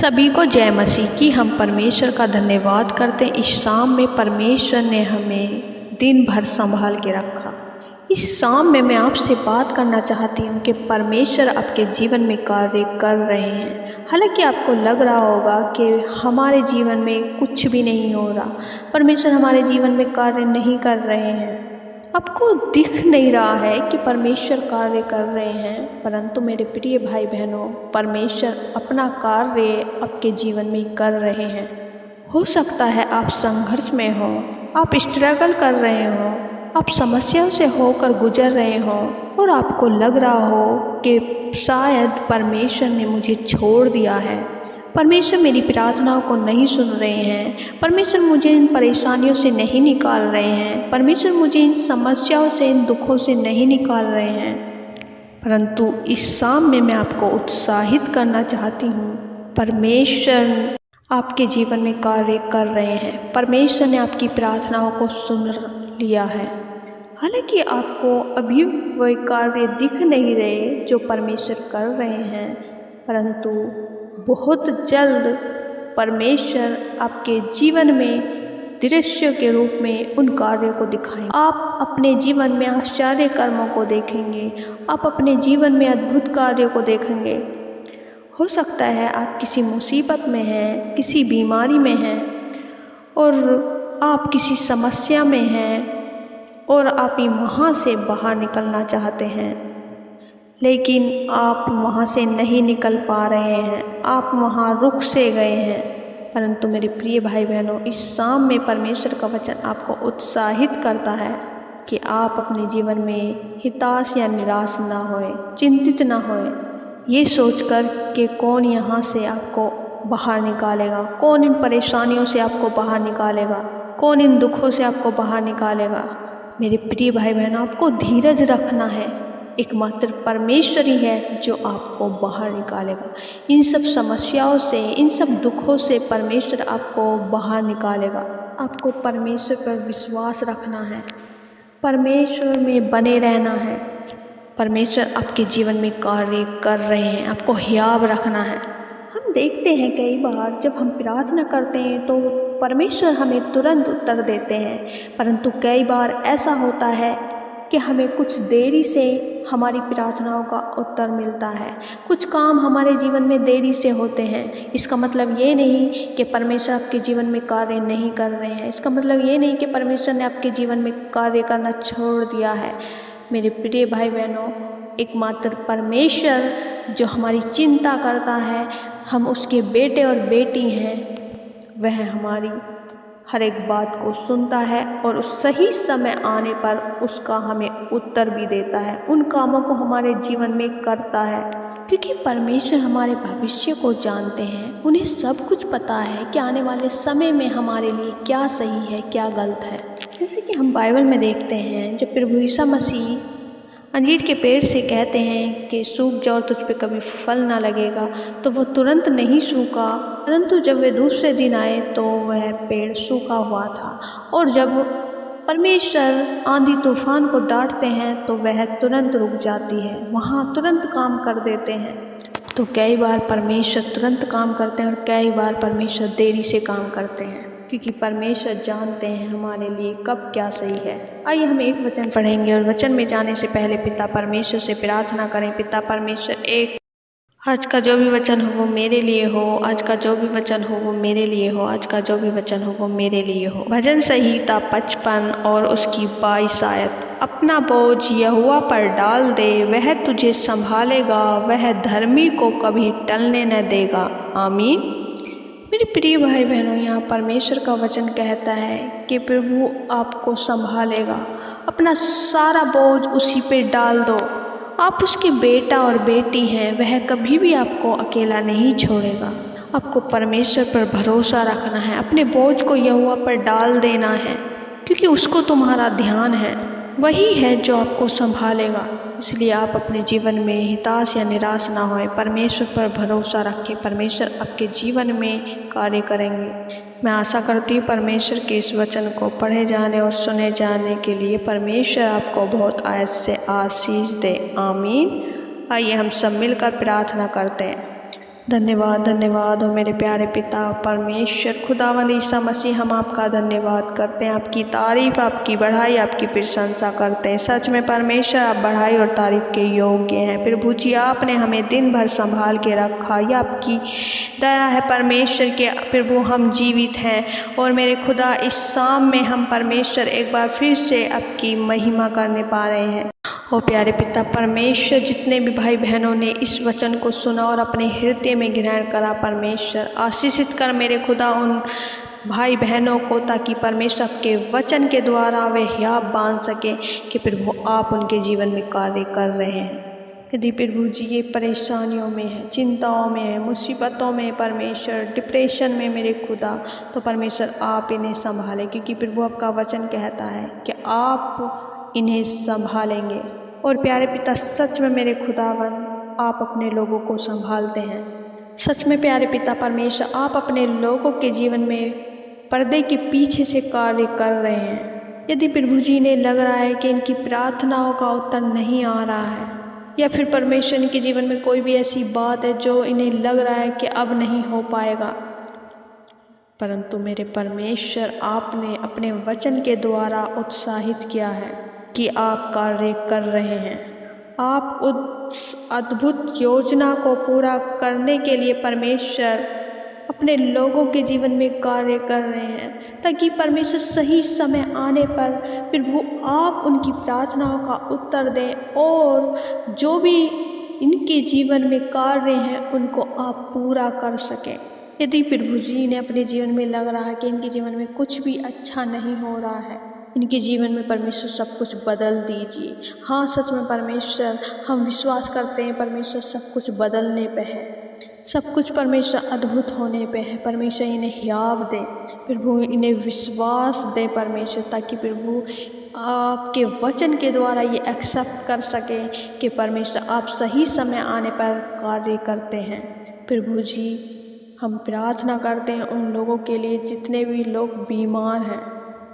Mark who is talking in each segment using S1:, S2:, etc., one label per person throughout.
S1: सभी को जय मसीह की। हम परमेश्वर का धन्यवाद करते हैं। इस शाम में परमेश्वर ने हमें दिन भर संभाल के रखा। इस शाम में मैं आपसे बात करना चाहती हूँ कि परमेश्वर आपके जीवन में कार्य कर रहे हैं। हालांकि आपको लग रहा होगा कि हमारे जीवन में कुछ भी नहीं हो रहा, परमेश्वर हमारे जीवन में कार्य नहीं कर रहे हैं, आपको दिख नहीं रहा है कि परमेश्वर कार्य कर रहे हैं। परंतु मेरे प्रिय भाई बहनों, परमेश्वर अपना कार्य आपके जीवन में कर रहे हैं। हो सकता है आप संघर्ष में हो, आप स्ट्रगल कर रहे हो, आप समस्याओं से होकर गुजर रहे हो और आपको लग रहा हो कि शायद परमेश्वर ने मुझे छोड़ दिया है, परमेश्वर मेरी प्रार्थनाओं को नहीं सुन रहे हैं, परमेश्वर मुझे इन परेशानियों से नहीं निकाल रहे हैं, परमेश्वर मुझे इन समस्याओं से, इन दुखों से नहीं निकाल रहे हैं। परंतु इस शाम में मैं आपको उत्साहित करना चाहती हूँ, परमेश्वर आपके जीवन में कार्य कर रहे हैं। परमेश्वर ने आपकी प्रार्थनाओं को सुन लिया है। हालांकि आपको अभी वह कार्य दिख नहीं रहे जो परमेश्वर कर रहे हैं, परंतु बहुत जल्द परमेश्वर आपके जीवन में दृश्य के रूप में उन कार्यों को दिखाएंगे। आप अपने जीवन में आश्चर्य कर्मों को देखेंगे, आप अपने जीवन में अद्भुत कार्यों को देखेंगे। हो सकता है आप किसी मुसीबत में हैं, किसी बीमारी में हैं और आप किसी समस्या में हैं और आप वहाँ से बाहर निकलना चाहते हैं, लेकिन आप वहाँ से नहीं निकल पा रहे हैं, आप वहाँ रुक से गए हैं। परंतु मेरे प्रिय भाई बहनों, इस शाम में परमेश्वर का वचन आपको उत्साहित करता है कि आप अपने जीवन में हताश या निराश ना होए, चिंतित ना होए, ये सोचकर कि कौन यहाँ से आपको बाहर निकालेगा, कौन इन परेशानियों से आपको बाहर निकालेगा, कौन इन दुखों से आपको बाहर निकालेगा। मेरे प्रिय भाई बहनों, आपको धीरज रखना है। एकमात्र परमेश्वर ही है जो आपको बाहर निकालेगा। इन सब समस्याओं से, इन सब दुखों से परमेश्वर आपको बाहर निकालेगा। आपको परमेश्वर पर विश्वास रखना है, परमेश्वर में बने रहना है। परमेश्वर आपके जीवन में कार्य कर रहे हैं, आपको हियाव रखना है। हम देखते हैं कई बार जब हम प्रार्थना करते हैं तो परमेश्वर हमें तुरंत उत्तर देते हैं, परंतु कई बार ऐसा होता है कि हमें कुछ देरी से हमारी प्रार्थनाओं का उत्तर मिलता है। कुछ काम हमारे जीवन में देरी से होते हैं। इसका मतलब ये नहीं कि परमेश्वर आपके जीवन में कार्य नहीं कर रहे हैं, इसका मतलब ये नहीं कि परमेश्वर ने आपके जीवन में कार्य करना छोड़ दिया है। मेरे प्रिय भाई बहनों, एकमात्र परमेश्वर जो हमारी चिंता करता है, हम उसके बेटे और बेटी हैं, वह हमारी हर एक बात को सुनता है और उस सही समय आने पर उसका हमें उत्तर भी देता है, उन कामों को हमारे जीवन में करता है। क्योंकि परमेश्वर हमारे भविष्य को जानते हैं, उन्हें सब कुछ पता है कि आने वाले समय में हमारे लिए क्या सही है, क्या गलत है। जैसे कि हम बाइबल में देखते हैं, जब प्रभु यीशु मसीह अंजीर के पेड़ से कहते हैं कि सूख जाओ, तुझ पे कभी फल ना लगेगा, तो वो तुरंत नहीं सूखा, परंतु जब वे दूसरे दिन आए तो वह पेड़ सूखा हुआ था। और जब परमेश्वर आंधी तूफान को डांटते हैं तो वह तुरंत रुक जाती है, वहाँ तुरंत काम कर देते हैं। तो कई बार परमेश्वर तुरंत काम करते हैं और कई बार परमेश्वर देरी से काम करते हैं, क्योंकि परमेश्वर जानते हैं हमारे लिए कब क्या सही है। आइए हम एक वचन पढ़ेंगे और वचन में जाने से पहले पिता परमेश्वर से प्रार्थना करें। पिता परमेश्वर, एक आज का जो भी वचन हो वो मेरे लिए हो, आज का जो भी वचन हो वो मेरे लिए हो, आज का जो भी वचन हो वो मेरे लिए हो। भजन संहिता 55 और उसकी 22 आयत। अपना बोझ यहोवा पर डाल दे, वह तुझे संभालेगा, वह धर्मी को कभी टलने न देगा। आमीन। मेरे प्रिय भाई बहनों, यहाँ परमेश्वर का वचन कहता है कि प्रभु आपको संभालेगा। अपना सारा बोझ उसी पे डाल दो। आप उसके बेटा और बेटी हैं, वह कभी भी आपको अकेला नहीं छोड़ेगा। आपको परमेश्वर पर भरोसा रखना है, अपने बोझ को यहोवा पर डाल देना है, क्योंकि उसको तुम्हारा ध्यान है, वही है जो आपको संभालेगा। इसलिए आप अपने जीवन में हताश या निराश ना होए, परमेश्वर पर भरोसा रखें, परमेश्वर आपके जीवन में कार्य करेंगे। मैं आशा करती हूँ परमेश्वर के इस वचन को पढ़े जाने और सुने जाने के लिए परमेश्वर आपको बहुत आयत से आशीष दे। आमीन। आइए हम सब मिलकर प्रार्थना करते हैं। धन्यवाद हो मेरे प्यारे पिता परमेश्वर खुदावंद ईसा मसीह। हम आपका धन्यवाद करते हैं, आपकी तारीफ, आपकी बढ़ाई, आपकी प्रशंसा करते हैं। सच में परमेश्वर आप बढ़ाई और तारीफ के योग्य हैं। प्रभु जी आपने हमें दिन भर संभाल के रखा, यह आपकी दया है परमेश्वर के। प्रभु हम जीवित हैं और मेरे खुदा इस शाम में हम परमेश्वर एक बार फिर से आपकी महिमा करने पा रहे हैं। ओ प्यारे पिता परमेश्वर, जितने भी भाई बहनों ने इस वचन को सुना और अपने हृदय में ग्रहण करा, परमेश्वर आशीषित कर मेरे खुदा उन भाई बहनों को, ताकि परमेश्वर आपके वचन के द्वारा वे याद बांध सके कि प्रभु आप उनके जीवन में कार्य कर रहे हैं। यदि प्रभु जी ये परेशानियों में है, चिंताओं में है, मुसीबतों में परमेश्वर, डिप्रेशन में मेरे खुदा, तो परमेश्वर आप इन्हें संभालें, क्योंकि प्रभु आपका वचन कहता है कि आप इन्हें संभालेंगे। और प्यारे पिता सच में मेरे खुदावन आप अपने लोगों को संभालते हैं। सच में प्यारे पिता परमेश्वर आप अपने लोगों के जीवन में पर्दे के पीछे से कार्य कर रहे हैं। यदि प्रभु जी ने लग रहा है कि इनकी प्रार्थनाओं का उत्तर नहीं आ रहा है, या फिर परमेश्वर इनके जीवन में कोई भी ऐसी बात है जो इन्हें लग रहा है कि अब नहीं हो पाएगा, परंतु मेरे परमेश्वर आपने अपने वचन के द्वारा उत्साहित किया है कि आप कार्य कर रहे हैं। आप उस अद्भुत योजना को पूरा करने के लिए परमेश्वर अपने लोगों के जीवन में कार्य कर रहे हैं, ताकि परमेश्वर सही समय आने पर प्रभु आप उनकी प्रार्थनाओं का उत्तर दें और जो भी इनके जीवन में कार्य हैं उनको आप पूरा कर सकें। यदि प्रभु जी ने अपने जीवन में लग रहा है कि इनके जीवन में कुछ भी अच्छा नहीं हो रहा है, इनके जीवन में परमेश्वर सब कुछ बदल दीजिए। हाँ सच में परमेश्वर हम विश्वास करते हैं परमेश्वर सब कुछ बदलने पे है, सब कुछ परमेश्वर अद्भुत होने पे है। परमेश्वर इन्हें हियाव दे, प्रभु इन्हें विश्वास दे परमेश्वर, ताकि प्रभु आपके वचन के द्वारा ये एक्सेप्ट कर सके कि परमेश्वर आप सही समय आने पर कार्य करते हैं। प्रभु जी हम प्रार्थना करते हैं उन लोगों के लिए जितने भी लोग बीमार हैं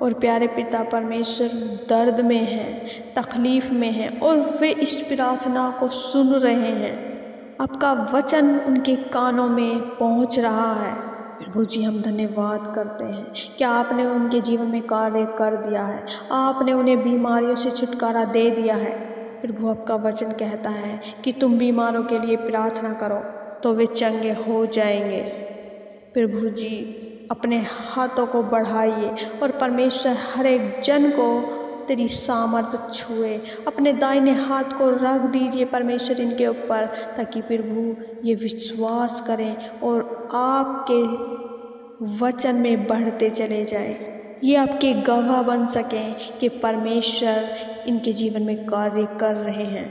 S1: और प्यारे पिता परमेश्वर दर्द में हैं, तकलीफ़ में हैं, और वे इस प्रार्थना को सुन रहे हैं। आपका वचन उनके कानों में पहुंच रहा है। प्रभु जी हम धन्यवाद करते हैं कि आपने उनके जीवन में कार्य कर दिया है, आपने उन्हें बीमारियों से छुटकारा दे दिया है। प्रभु आपका वचन कहता है कि तुम बीमारों के लिए प्रार्थना करो तो वे चंगे हो जाएंगे। प्रभु जी अपने हाथों को बढ़ाइए और परमेश्वर हर एक जन को तेरी सामर्थ छुए, अपने दाहिने हाथ को रख दीजिए परमेश्वर इनके ऊपर, ताकि प्रभु ये विश्वास करें और आपके वचन में बढ़ते चले जाएं। ये आपके गवाह बन सकें कि परमेश्वर इनके जीवन में कार्य कर रहे हैं।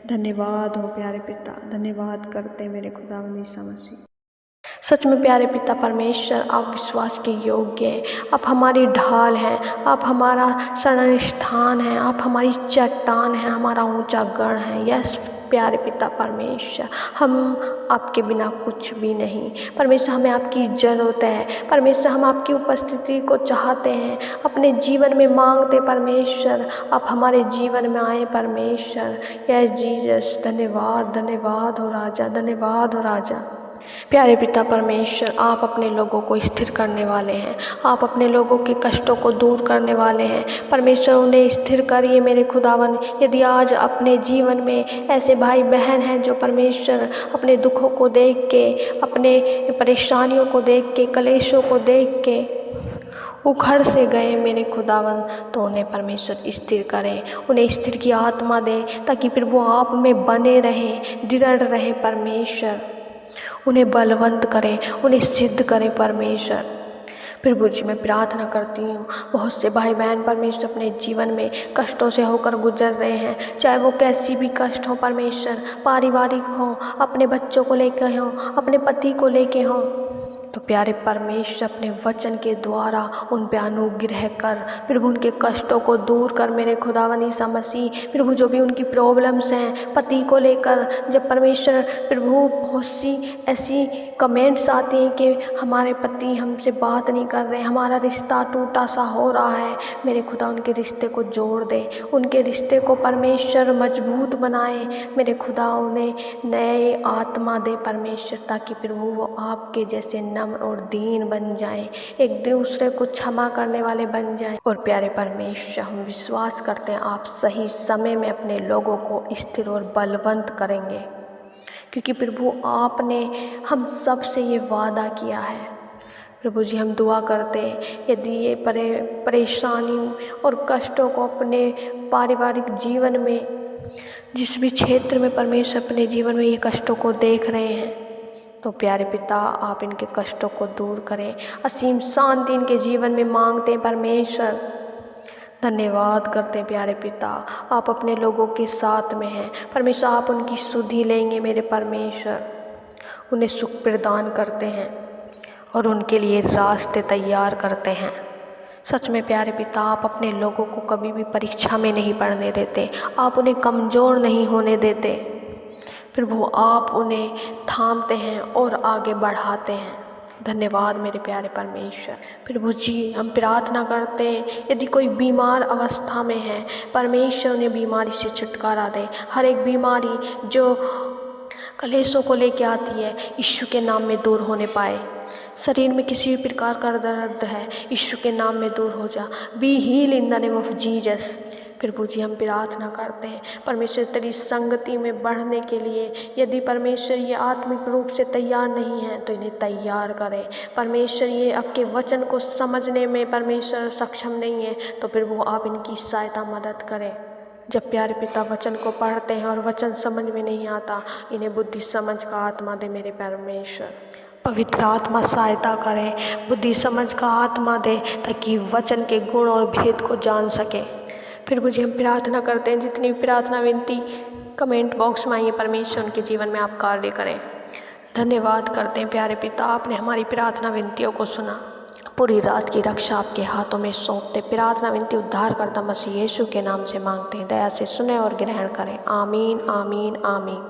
S1: धन्यवाद हो प्यारे पिता, धन्यवाद करते मेरे खुदावंद यीशु मसीह। सच में प्यारे पिता परमेश्वर आप विश्वास के योग्य हैं, आप हमारी ढाल हैं, आप हमारा शरण स्थान हैं, आप हमारी चट्टान हैं, हमारा ऊंचा गढ़ है। यस प्यारे पिता परमेश्वर हम आपके बिना कुछ भी नहीं। परमेश्वर हमें आपकी ज़रूरत है। परमेश्वर हम आपकी उपस्थिति को चाहते हैं, अपने जीवन में मांगते परमेश्वर आप हमारे जीवन में आए परमेश्वर। यस जीसस धन्यवाद, धन्यवाद हो राजा, धन्यवाद हो राजा। प्यारे पिता परमेश्वर आप अपने लोगों को स्थिर करने वाले हैं, आप अपने लोगों के कष्टों को दूर करने वाले हैं। परमेश्वर उन्हें स्थिर करिए मेरे खुदावन। यदि आज अपने जीवन में ऐसे भाई बहन हैं जो परमेश्वर अपने दुखों को देख के, अपने परेशानियों को देख के, कलेशों को देख के उखड़ से गए मेरे खुदावन, तो उन्हें परमेश्वर स्थिर करें, उन्हें स्थिर की आत्मा दें, ताकि प्रभु आप में बने रहें, दृढ़ रहें परमेश्वर। उन्हें बलवंत करें, उन्हें सिद्ध करें परमेश्वर। प्रभु जी मैं प्रार्थना करती हूँ, बहुत से भाई बहन परमेश्वर अपने जीवन में कष्टों से होकर गुजर रहे हैं, चाहे वो कैसी भी कष्ट हो परमेश्वर, पारिवारिक हो, अपने बच्चों को लेकर हो, अपने पति को लेकर हो, तो प्यारे परमेश्वर अपने वचन के द्वारा उन पे अनुग्रह कर, प्रभु उनके कष्टों को दूर कर मेरे खुदावन ईसा मसीह। प्रभु जो भी उनकी प्रॉब्लम्स हैं पति को लेकर, जब परमेश्वर प्रभु बहुत सी ऐसी कमेंट्स आती हैं कि हमारे पति हमसे बात नहीं कर रहे, हमारा रिश्ता टूटा सा हो रहा है, मेरे खुदा उनके रिश्ते को जोड़ दे, उनके रिश्ते को परमेश्वर मजबूत बनाए, मेरे खुदा उन्हें नए आत्मा दे परमेश्वर, ताकि प्रभु वो आपके जैसे नम्र और दीन बन जाएं, एक दूसरे को क्षमा करने वाले बन जाएं। और प्यारे परमेश्वर हम विश्वास करते हैं आप सही समय में अपने लोगों को स्थिर और बलवंत करेंगे, क्योंकि प्रभु आपने हम सब से ये वादा किया है। प्रभु जी हम दुआ करते हैं यदि ये परेशानी और कष्टों को अपने पारिवारिक जीवन में, जिस भी क्षेत्र में परमेश्वर अपने जीवन में ये कष्टों को देख रहे हैं, तो प्यारे पिता आप इनके कष्टों को दूर करें, असीम शांति इनके जीवन में मांगते हैं परमेश्वर। धन्यवाद करते हैं प्यारे पिता, आप अपने लोगों के साथ में हैं परमेश्वर, आप उनकी सुधि लेंगे मेरे परमेश्वर, उन्हें सुख प्रदान करते हैं और उनके लिए रास्ते तैयार करते हैं। सच में प्यारे पिता आप अपने लोगों को कभी भी परीक्षा में नहीं पड़ने देते, आप उन्हें कमज़ोर नहीं होने देते प्रभु, आप उन्हें थामते हैं और आगे बढ़ाते हैं। धन्यवाद मेरे प्यारे परमेश्वर। प्रभु जी हम प्रार्थना करते हैं यदि कोई बीमार अवस्था में है परमेश्वर उन्हें बीमारी से छुटकारा दे, हर एक बीमारी जो कलेशों को लेके आती है यीशु के नाम में दूर होने पाए, शरीर में किसी भी प्रकार का दर्द है यीशु के नाम में दूर हो जा, be heal in the name of Jesus. प्रभु जी हम प्रार्थना करते हैं परमेश्वर तेरी संगति में बढ़ने के लिए, यदि परमेश्वर ये आत्मिक रूप से तैयार नहीं है तो इन्हें तैयार करें परमेश्वर, ये आपके वचन को समझने में परमेश्वर सक्षम नहीं है तो प्रभु आप इनकी सहायता मदद करें। जब प्यारे पिता वचन को पढ़ते हैं और वचन समझ में नहीं आता, इन्हें बुद्धि समझ का आत्मा दे मेरे परमेश्वर, पवित्र आत्मा सहायता करे, बुद्धि समझ का आत्मा दे ताकि वचन के गुण और भेद को जान सके। फिर मुझे हम प्रार्थना करते हैं जितनी भी प्रार्थना विनती कमेंट बॉक्स में आइए परमेश्वर उनके जीवन में आप कार्य करें। धन्यवाद करते हैं प्यारे पिता, आपने हमारी प्रार्थना विनतियों को सुना, पूरी रात की रक्षा आपके हाथों में सौंपते प्रार्थना विनती उद्धार करता मसीह यीशु के नाम से मांगते हैं, दया से सुने और ग्रहण करें। आमीन आमीन आमीन।